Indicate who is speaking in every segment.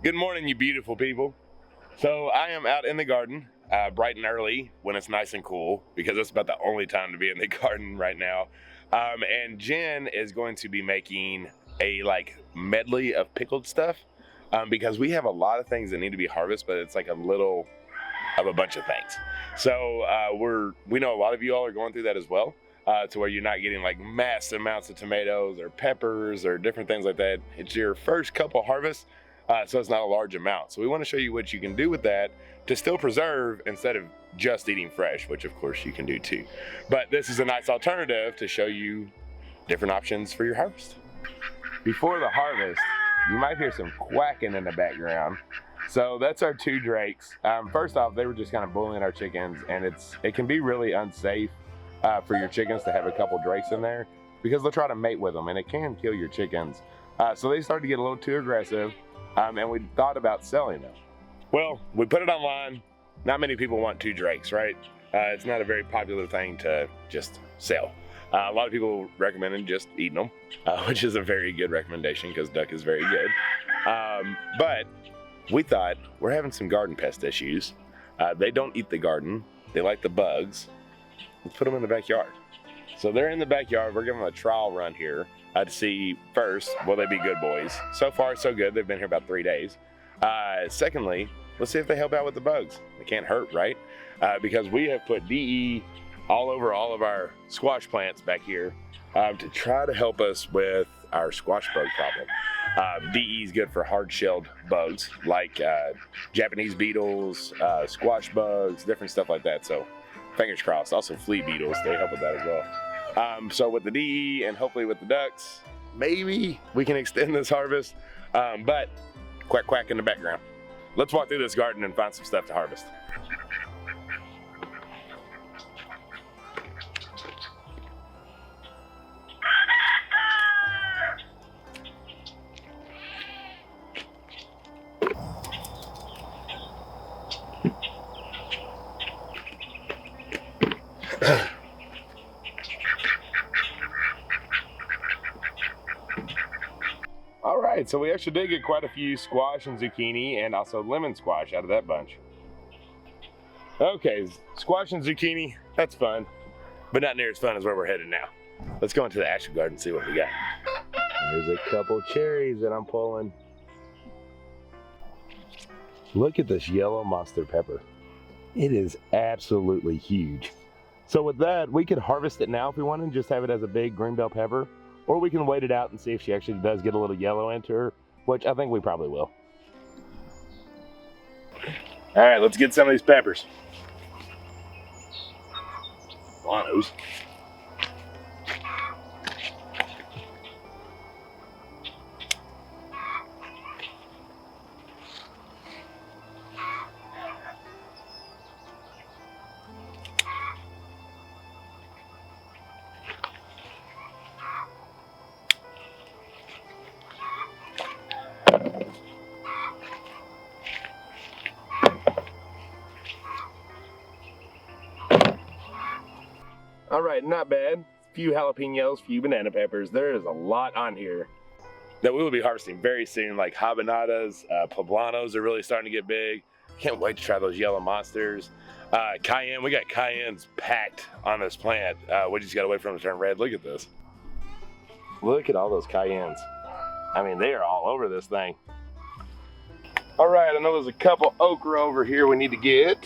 Speaker 1: Good morning, you beautiful people. So I am out in the garden bright and early when it's nice and cool, because it's about the only time to be in the garden right now. And Jen is going to be making a medley of pickled stuff because we have a lot of things that need to be harvested, but it's like a little of a bunch of things. So we know a lot of you all are going through that as well, to where you're not getting like mass amounts of tomatoes or peppers or different things like that. It's your first couple harvests. So it's not a large amount. So we want to show you what you can do with that to still preserve instead of just eating fresh, which of course you can do too. But this is a nice alternative to show you different options for your harvest. Before the harvest, you might hear some quacking in the background. So that's our two drakes. First off, they were just kind of bullying our chickens, and it can be really unsafe for your chickens to have a couple drakes in there, because they'll try to mate with them and it can kill your chickens. So they started to get a little too aggressive. And we thought about selling them. Well, we put it online. Not many people want two drakes, right? It's not a very popular thing to just sell. A lot of people recommend just eating them, which is a very good recommendation because duck is very good. But we thought, we're having some garden pest issues. They don't eat the garden. They like the bugs. Let's put them in the backyard. So they're in the backyard. We're giving them a trial run here. To see first, will they be good boys? So far, so good. They've been here about 3 days. Secondly, let's see if they help out with the bugs. They can't hurt, right? Because we have put DE all over all of our squash plants back here to try to help us with our squash bug problem. DE is good for hard-shelled bugs like Japanese beetles, squash bugs, different stuff like that. So fingers crossed. Also flea beetles, they help with that as well. So with the DE and hopefully with the ducks, maybe we can extend this harvest, but quack quack in the background. Let's walk through this garden and find some stuff to harvest. All right, so we actually did get quite a few squash and zucchini and also lemon squash out of that bunch. Okay, squash and zucchini, that's fun, but not near as fun as where we're headed now. Let's go into the ashwood garden and see what we got. There's a couple cherries that I'm pulling. Look at this yellow monster pepper. It is absolutely huge. So with that, we could harvest it now if we want and just have it as a big green bell pepper. Or we can wait it out and see if she actually does get a little yellow into her, which I think we probably will. All right, let's get some of these peppers. Bonos. All right, not bad. A few jalapeños, a few banana peppers. There is a lot on here that we will be harvesting very soon, like habanadas, poblanos are really starting to get big. Can't wait to try those yellow monsters. Cayenne, we got cayennes packed on this plant. We just gotta wait for them to turn red. Look at this. Look at all those cayennes. I mean, they are all over this thing. All right, I know there's a couple okra over here we need to get.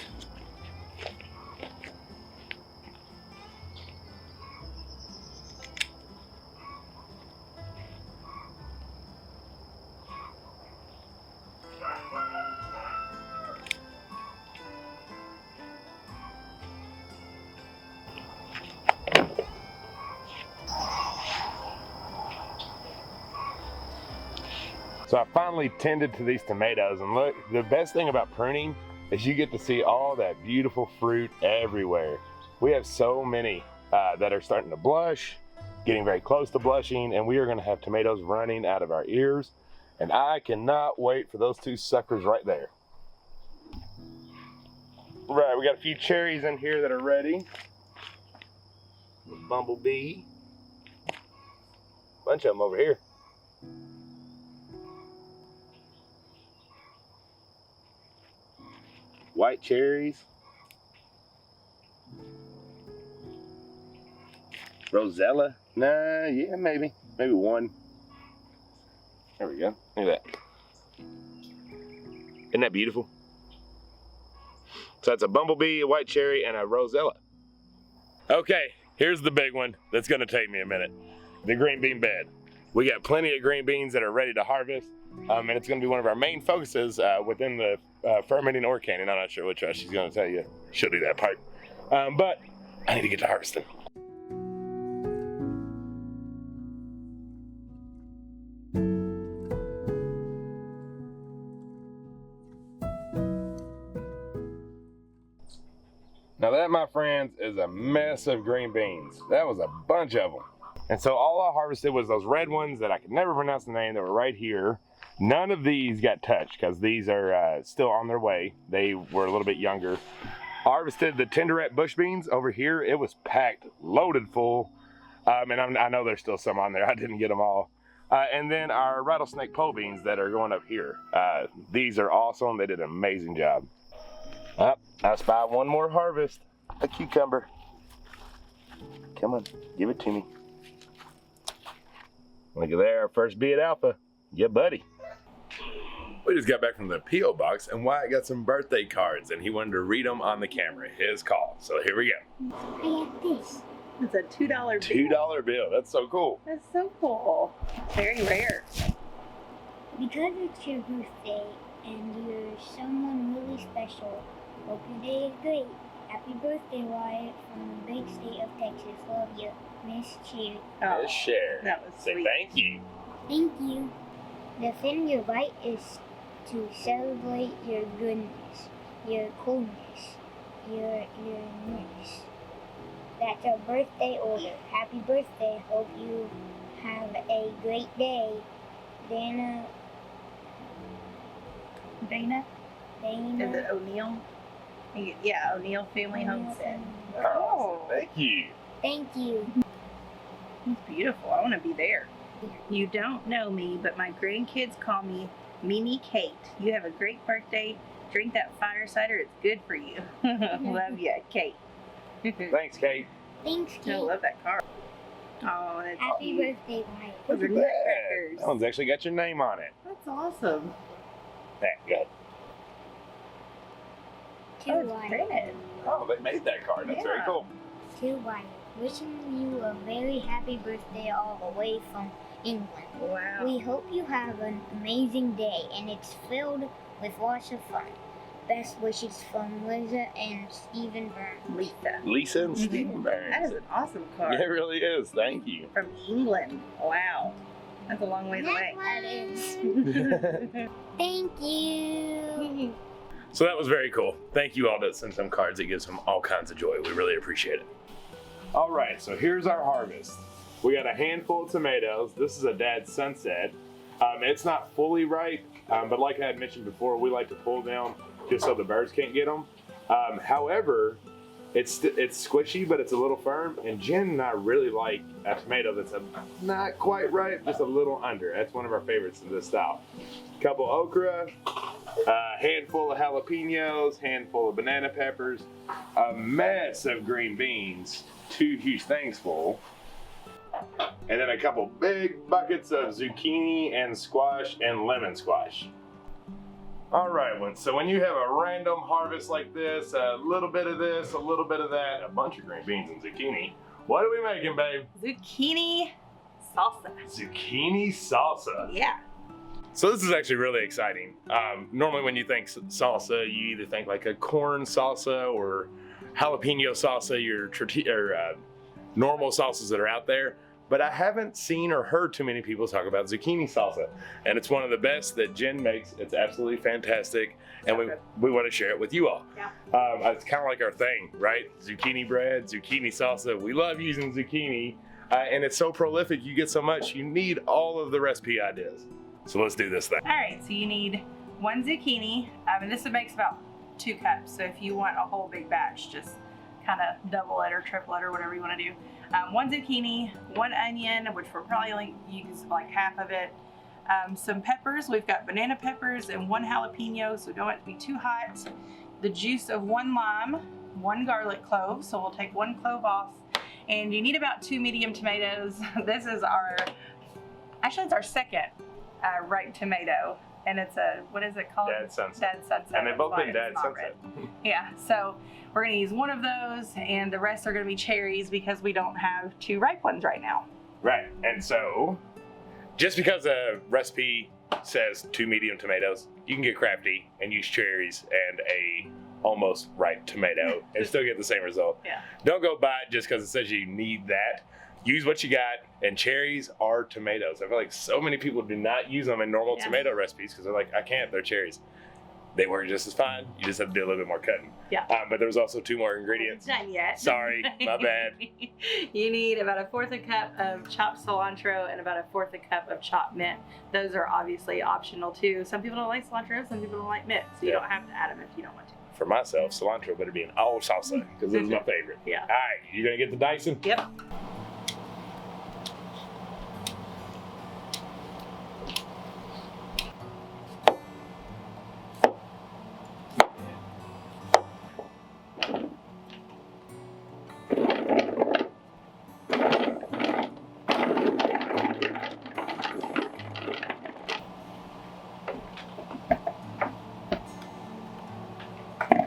Speaker 1: So I finally tended to these tomatoes, and look, the best thing about pruning is you get to see all that beautiful fruit everywhere. We have so many that are starting to blush, getting very close to blushing, and we are gonna have tomatoes running out of our ears, and I cannot wait for those two suckers right there. Right, we got a few cherries in here that are ready. Bumblebee. Bunch of them over here. white cherries. Rosella? Nah, yeah, maybe. Maybe one. There we go. Look at that. Isn't that beautiful? So that's a bumblebee, a white cherry, and a rosella. Okay, here's the big one that's gonna take me a minute. The green bean bed. We got plenty of green beans that are ready to harvest, and it's gonna be one of our main focuses within the fermenting or canning. I'm not sure which she's gonna tell you. She'll do that part. But I need to get to harvesting. Now that, my friends, is a mess of green beans. That was a bunch of them. And so all I harvested was those red ones that I could never pronounce the name that were right here. None of these got touched because these are still on their way. They were a little bit younger. Harvested the tenderette bush beans over here. It was packed, loaded full. And I know there's still some on there. I didn't get them all. And then our rattlesnake pole beans that are going up here. These are awesome. They did an amazing job. I spy one more harvest. A cucumber. Come on, give it to me. Look at there, our first bee at Alpha. Yeah, buddy. We just got back from the P.O. box and Wyatt got some birthday cards and he wanted to read them on the camera. His call. So here we go.
Speaker 2: I got this.
Speaker 3: It's a $2 bill.
Speaker 1: $2 bill. That's so cool.
Speaker 3: That's so cool. Very rare.
Speaker 2: Because it's your birthday and you're someone really special, hope your day is great. Happy birthday, Wyatt, from the big state of Texas. Love you, Miss Cherry.
Speaker 3: Oh,
Speaker 1: Let's share.
Speaker 3: that was
Speaker 1: Say
Speaker 3: sweet.
Speaker 1: thank you.
Speaker 2: Thank you. Defend your bite is to celebrate your goodness, your coolness, your ness. That's a birthday order. Happy birthday. Hope you have a great day. Dana.
Speaker 3: Is it O'Neill? Yeah, O'Neill Family Homestead.
Speaker 1: Oh, thank you.
Speaker 2: Thank you.
Speaker 3: It's beautiful. I want to be there. You don't know me, but my grandkids call me Mimi Kate. You have a great birthday. Drink that fire cider. It's good for you. Love ya, Kate.
Speaker 1: Thanks, Kate.
Speaker 2: Thanks,
Speaker 3: I
Speaker 2: Kate.
Speaker 3: love that car. Oh, that's
Speaker 2: Happy
Speaker 3: cute.
Speaker 2: birthday, Wyatt.
Speaker 3: Those are
Speaker 1: That
Speaker 3: nutcrackers.
Speaker 1: one's actually got your name on it.
Speaker 3: That's awesome.
Speaker 1: That good.
Speaker 2: To
Speaker 3: Oh, it's
Speaker 2: Wyatt.
Speaker 3: printed.
Speaker 1: Oh, they made that card. That's very
Speaker 3: Yeah.
Speaker 1: cool.
Speaker 2: To Wyatt. Wishing you a very happy birthday all the way from England.
Speaker 3: Wow.
Speaker 2: We hope you have an amazing day and it's filled with lots of fun. Best wishes from Liza and Stephen Burns.
Speaker 1: Lisa and Stephen Burns.
Speaker 3: That is an awesome card.
Speaker 1: Yeah, it really is. Thank you.
Speaker 3: From England. Wow. That's a long ways away.
Speaker 2: That is. Thank you.
Speaker 1: So that was very cool. Thank you all that sent some cards. It gives them all kinds of joy. We really appreciate it. All right, so here's our harvest. We got a handful of tomatoes. This is a Dad's Sunset. It's not fully ripe, but like I had mentioned before, we like to pull them just so the birds can't get them. However, it's squishy, but it's a little firm. And Jen and I really like a tomato that's not quite ripe, just a little under. That's one of our favorites in this style. Couple okra, a handful of jalapeños, handful of banana peppers, a mess of green beans, 2 huge things full, and then a couple big buckets of zucchini and squash and lemon squash. All right, so when you have a random harvest like this, a little bit of this, a little bit of that, a bunch of green beans and zucchini, what are we making, babe?
Speaker 3: Zucchini salsa.
Speaker 1: Zucchini salsa.
Speaker 3: Yeah.
Speaker 1: So this is actually really exciting. Normally when you think salsa, you either think like a corn salsa or jalapeno salsa, your normal salsas that are out there. But I haven't seen or heard too many people talk about zucchini salsa. And it's one of the best that Jen makes. It's absolutely fantastic. And we want to share it with you all.
Speaker 3: Yeah.
Speaker 1: It's kind of like our thing, right? Zucchini bread, zucchini salsa. We love using zucchini. And it's so prolific, you get so much, you need all of the recipe ideas. So let's do this thing.
Speaker 3: All right, so you need 1 zucchini, and this makes about 2 cups. So if you want a whole big batch, just kind of double it or triple it or whatever you want to do. 1 zucchini, 1 onion, which we'll probably only use like half of it. Some peppers, we've got banana peppers and 1 jalapeno, so don't want it to be too hot. the juice of 1 lime, 1 garlic clove. So we'll take 1 clove off. And you need about 2 medium tomatoes. This is actually it's our second ripe tomato. And it's what is it called?
Speaker 1: Dead Sunset.
Speaker 3: Dead Sunset.
Speaker 1: And they've both been
Speaker 3: It's
Speaker 1: Dead
Speaker 3: not
Speaker 1: Sunset.
Speaker 3: red. Yeah, so we're gonna use 1 of those and the rest are gonna be cherries because we don't have 2 ripe ones right now.
Speaker 1: Right, and so, just because a recipe says 2 medium tomatoes, you can get crafty and use cherries and a almost ripe tomato and still get the same result.
Speaker 3: Yeah.
Speaker 1: Don't go buy it just because it says you need that. Use what you got, and cherries are tomatoes. I feel like so many people do not use them in normal tomato recipes because they're like, I can't, they're cherries. They work just as fine. You just have to do a little bit more cutting.
Speaker 3: Yeah.
Speaker 1: But there's also 2 more ingredients.
Speaker 3: Not yet.
Speaker 1: Sorry, my bad.
Speaker 3: You need about a 1/4 cup of chopped cilantro and about a 1/4 cup of chopped mint. Those are obviously optional too. Some people don't like cilantro, some people don't like mint, so you don't have to add them if you don't want to.
Speaker 1: For myself, cilantro better be in all salsa because this is my favorite.
Speaker 3: Yeah.
Speaker 1: All right, you gonna get the dicing?
Speaker 3: Yep.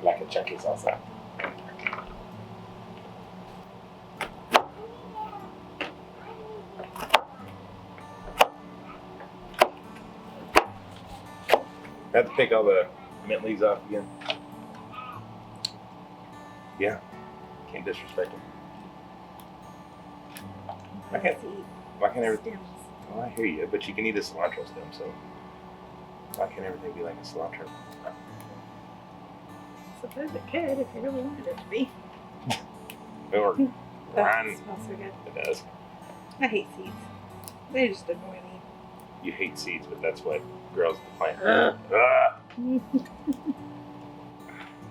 Speaker 1: Like a chunky salsa. I have to pick all the mint leaves off again. Yeah, can't disrespect them. Why can't everything? Oh, I hear you, but you can eat a cilantro stem, so why can't everything be like a cilantro?
Speaker 3: I suppose it could if you really wanted it to be.
Speaker 1: Or
Speaker 3: That
Speaker 1: Ryan,
Speaker 3: smells so good.
Speaker 1: it does.
Speaker 3: I hate seeds. They just annoy me.
Speaker 1: You hate seeds, but that's what grows the plant.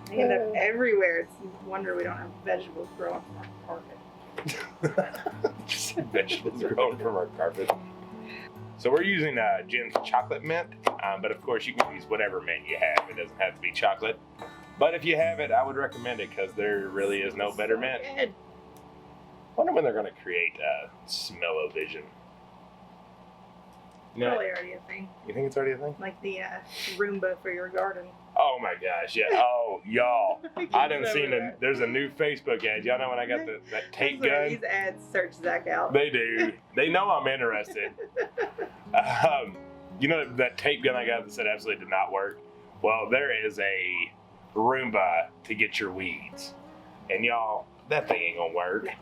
Speaker 3: They end up everywhere. It's a wonder we don't have vegetables growing from our carpet.
Speaker 1: Just vegetables growing from our carpet. So we're using Jen's chocolate mint, but of course you can use whatever mint you have. It doesn't have to be chocolate. But if you have it, I would recommend it because there really is no better mint.
Speaker 3: Good.
Speaker 1: Wonder when they're going to create smell-o-vision. You know,
Speaker 3: Probably already a thing.
Speaker 1: you think it's already a thing?
Speaker 3: Like the Roomba for your garden.
Speaker 1: Oh my gosh, yeah. Oh, y'all. I done seen
Speaker 3: that.
Speaker 1: there's a new Facebook ad. Y'all know when I got that tape
Speaker 3: That's where
Speaker 1: gun?
Speaker 3: these ads search Zach out.
Speaker 1: They do. They know I'm interested. You know that tape gun I got that said absolutely did not work? Well, there is a Roomba to get your weeds. And y'all, that thing ain't gonna work.
Speaker 3: No.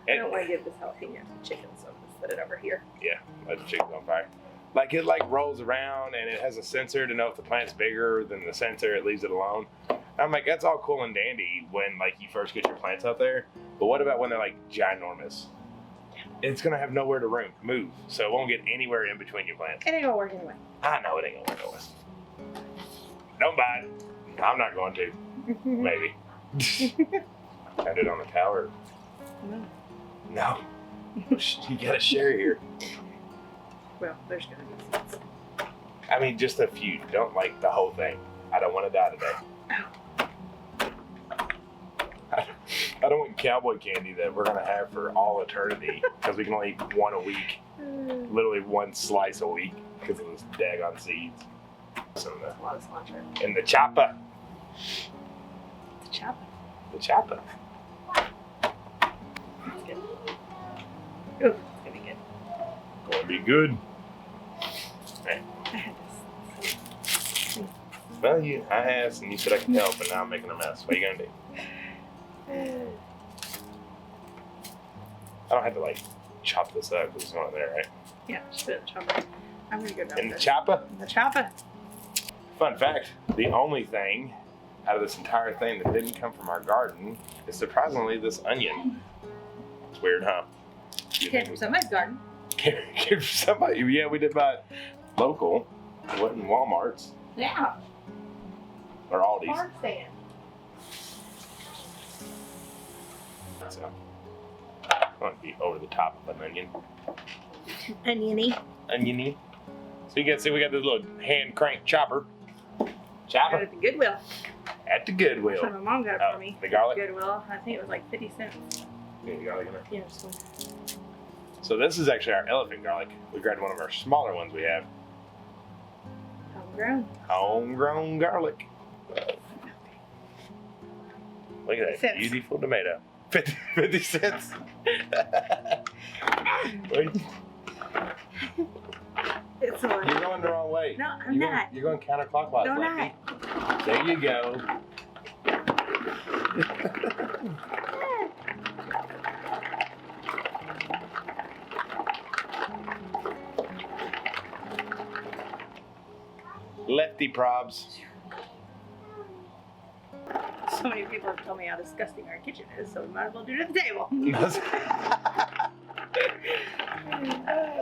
Speaker 3: I don't want to give this jalapeno to chicken, so I'm going to set it over here.
Speaker 1: Yeah, let the chicken's on fire. Like it like rolls around and it has a sensor to know if the plant's bigger than the sensor, it leaves it alone. I'm like, that's all cool and dandy when like you first get your plants out there. But what about when they're like ginormous? It's gonna have nowhere to move, so it won't get anywhere in between your plants.
Speaker 3: It ain't going to work anyway.
Speaker 1: I know it ain't gonna work nowhere. Don't buy it. I'm not going to. Maybe. Had it on the tower. No. You gotta share here.
Speaker 3: Well, there's going to be seeds.
Speaker 1: I mean, just a few. Don't like the whole thing. I don't want to die today. I don't want cowboy candy that we're gonna have for all eternity because we can only eat one a week. Literally 1 slice a week because of those daggone seeds. So
Speaker 3: A lot of cilantro.
Speaker 1: and the chopper.
Speaker 3: The chopper.
Speaker 1: The chopper.
Speaker 3: That's good. Ooh, it's going to be good.
Speaker 1: Gonna be good. Right.
Speaker 3: I had this.
Speaker 1: Well, I asked and you said I could help, and now I'm making a mess. What are you gonna do? I don't have to like chop this up because it's not there, right?
Speaker 3: Yeah, just put it in the chopper. I'm going to go down
Speaker 1: In the
Speaker 3: there.
Speaker 1: chopper.
Speaker 3: The chopper.
Speaker 1: Fun fact: the only thing out of this entire thing that didn't come from our garden is surprisingly this onion. It's weird, huh? You
Speaker 3: Came
Speaker 1: think
Speaker 3: from somebody's garden.
Speaker 1: came from somebody? Yeah, we did buy it local. It wasn't Walmart's
Speaker 3: Yeah.
Speaker 1: or Aldi's.
Speaker 3: Hard sand.
Speaker 1: So, I want to be over the top of an onion.
Speaker 3: Oniony.
Speaker 1: Oniony. So you can see we got this little hand crank chopper.
Speaker 3: Got
Speaker 1: Chopper.
Speaker 3: it at the Goodwill.
Speaker 1: At the Goodwill.
Speaker 3: So my mom got it for me.
Speaker 1: The garlic?
Speaker 3: Goodwill. I think it was like 50 cents.
Speaker 1: Yeah, the garlic in there.
Speaker 3: Yeah, just one.
Speaker 1: So this is actually our elephant garlic. We grabbed one of our smaller ones we have.
Speaker 3: Homegrown.
Speaker 1: Homegrown garlic. Look at that
Speaker 3: Cents.
Speaker 1: beautiful tomato. 50 cents. Wait,
Speaker 3: It's one.
Speaker 1: you're going the wrong way.
Speaker 3: No, I'm not.
Speaker 1: You're going counterclockwise.
Speaker 3: No,
Speaker 1: Lefty.
Speaker 3: not.
Speaker 1: There you go. Lefty probs.
Speaker 3: So many people have told me how disgusting our kitchen is, so we might as well do it at the table.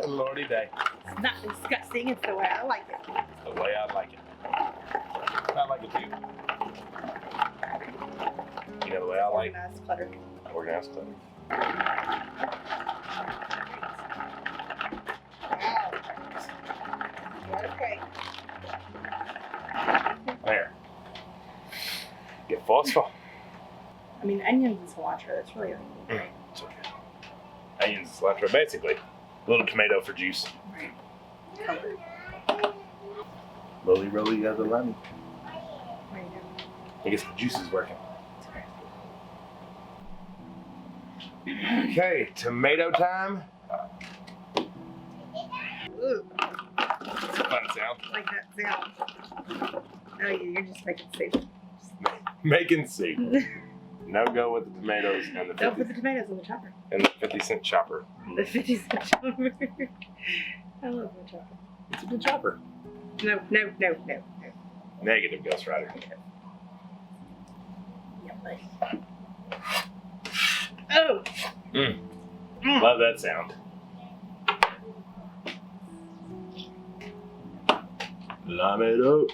Speaker 1: Lordy day.
Speaker 3: It's not disgusting, it's the way I like it.
Speaker 1: The way I like it. I like it too. You know the way I like
Speaker 3: Organized clutter.
Speaker 1: organized clutter.
Speaker 3: Okay.
Speaker 1: There. Get forceful.
Speaker 3: I mean, onions and cilantro, that's really great.
Speaker 1: It's okay. Onions and cilantro, basically. A little tomato for juice.
Speaker 3: Right. Color.
Speaker 1: Rolly, rolly, got the lemon.
Speaker 3: There you go.
Speaker 1: I guess the juice is working.
Speaker 3: It's great.
Speaker 1: Okay, tomato time.
Speaker 3: Ooh,
Speaker 1: It's a fun sound.
Speaker 3: I like that sound. Oh, you're just making soup.
Speaker 1: Making soup. No go with the tomatoes and the
Speaker 3: Don't
Speaker 1: 50,
Speaker 3: put the tomatoes in the chopper.
Speaker 1: and the 50-cent chopper.
Speaker 3: The 50-cent chopper. I love the chopper.
Speaker 1: It's a good chopper.
Speaker 3: No.
Speaker 1: Negative, Ghost Rider.
Speaker 3: Yep. Oh!
Speaker 1: Love that sound. Lime it up.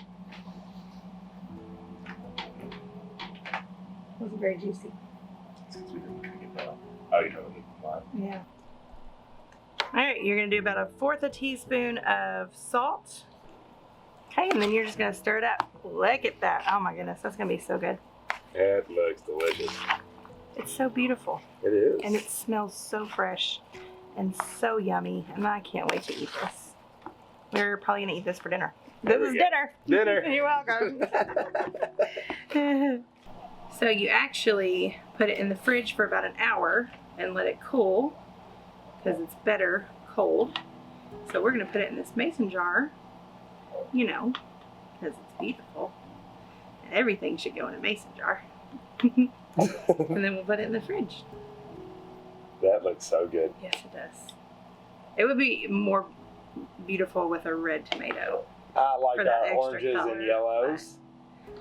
Speaker 3: Wasn't very juicy.
Speaker 1: Oh, you know the lime.
Speaker 3: Yeah. Alright, you're going to do about a 1/4 teaspoon of salt. Okay, and then you're just going to stir it up. Look at that. Oh my goodness, that's going to be so good.
Speaker 1: That looks delicious.
Speaker 3: It's so beautiful.
Speaker 1: It is.
Speaker 3: And it smells so fresh and so yummy. And I can't wait to eat this. We're probably going to eat this for dinner. This is dinner.
Speaker 1: Dinner.
Speaker 3: You're welcome. So you actually put it in the fridge for about an hour and let it cool because it's better cold. So we're going to put it in this mason jar, you know, because it's beautiful. And everything should go in a mason jar. And then we'll put it in the fridge.
Speaker 1: That looks so good.
Speaker 3: Yes, it does. It would be more beautiful with a red tomato.
Speaker 1: I like
Speaker 3: For that
Speaker 1: our
Speaker 3: extra
Speaker 1: oranges
Speaker 3: color,
Speaker 1: and yellows.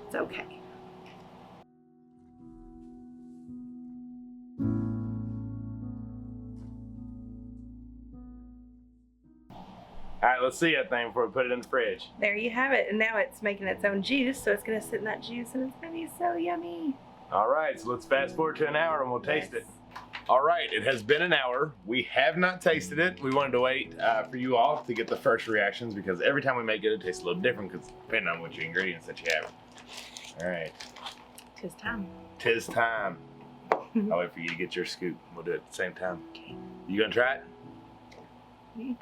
Speaker 3: It's okay.
Speaker 1: All right, let's see that thing before we put it in the fridge.
Speaker 3: There you have it. And now it's making its own juice, so it's going to sit in that juice and it's going to be so yummy.
Speaker 1: All right, so let's fast forward to an hour and we'll taste
Speaker 3: Yes.
Speaker 1: it. All right, it has been an hour. We have not tasted it. We wanted to wait for you all to get the first reactions because every time we make it, it tastes a little different because depending on what your ingredients that you have. All right,
Speaker 3: Tis time.
Speaker 1: tis time. I'll wait for you to get your scoop. We'll do it at the same time.
Speaker 3: Okay.
Speaker 1: You gonna try it?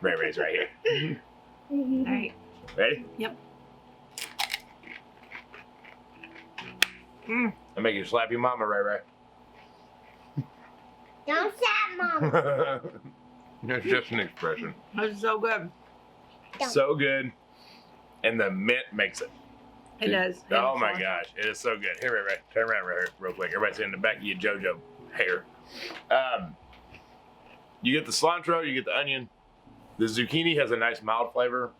Speaker 1: Ray Ray's right here.
Speaker 3: All right.
Speaker 1: Ready?
Speaker 3: Yep.
Speaker 1: I make you slap your mama, Ray Ray.
Speaker 2: Don't slap Mom.
Speaker 1: It's just an expression.
Speaker 3: It's so good.
Speaker 1: So good. And the mint makes it.
Speaker 3: It does.
Speaker 1: Oh my gosh, it is so good. Here, Ray Ray, turn around right here real quick. Everybody's in the back of your JoJo hair. You get the cilantro, you get the onion. The zucchini has a nice mild flavor,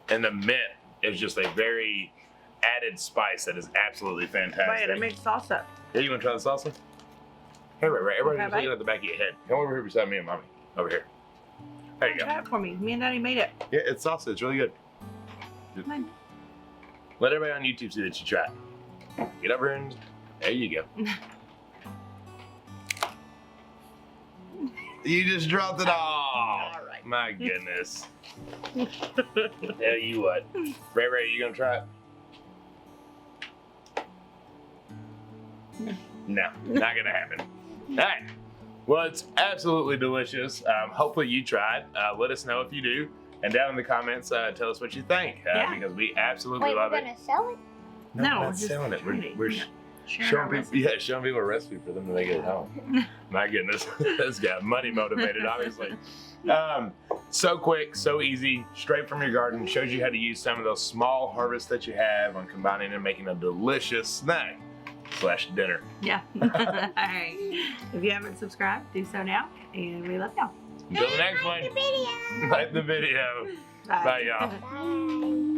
Speaker 1: and the mint is just a very added spice that is absolutely fantastic.
Speaker 3: Wait, I made salsa.
Speaker 1: Yeah, you want to try the salsa? Hey, Ray Ray, everybody's
Speaker 3: Okay,
Speaker 1: just looking at the back of your head. Come over here beside me and Mommy. Over here. There you go.
Speaker 3: Try it for me. Me and Daddy made it.
Speaker 1: Yeah, it's salsa. It's really good.
Speaker 3: Come on.
Speaker 1: Let everybody on YouTube see that you tried. Get over here and there you go. You just dropped it all.
Speaker 3: All right.
Speaker 1: My goodness. Tell you what. Ray Ray, you gonna try it? No, not gonna happen. All right. Well, it's absolutely delicious. Hopefully you tried. Let us know if you do. And down in the comments, tell us what you think. Because we absolutely
Speaker 2: Wait,
Speaker 1: love
Speaker 2: we're
Speaker 1: it.
Speaker 2: gonna sell it?
Speaker 1: No,
Speaker 3: No,
Speaker 1: we're
Speaker 3: we're
Speaker 1: not
Speaker 3: just
Speaker 1: selling it. We're
Speaker 3: sharing our
Speaker 1: showing people, showing people a recipe for them to make it at home. My goodness, this guy money motivated, obviously. So quick, so easy, straight from your garden. Shows you how to use some of those small harvests that you have on combining and making a delicious snack / dinner.
Speaker 3: Yeah. All right. If you haven't subscribed, do so now. And we love y'all.
Speaker 1: Until the next one.
Speaker 2: Like the video.
Speaker 1: Like the video. Bye, y'all.
Speaker 2: Bye.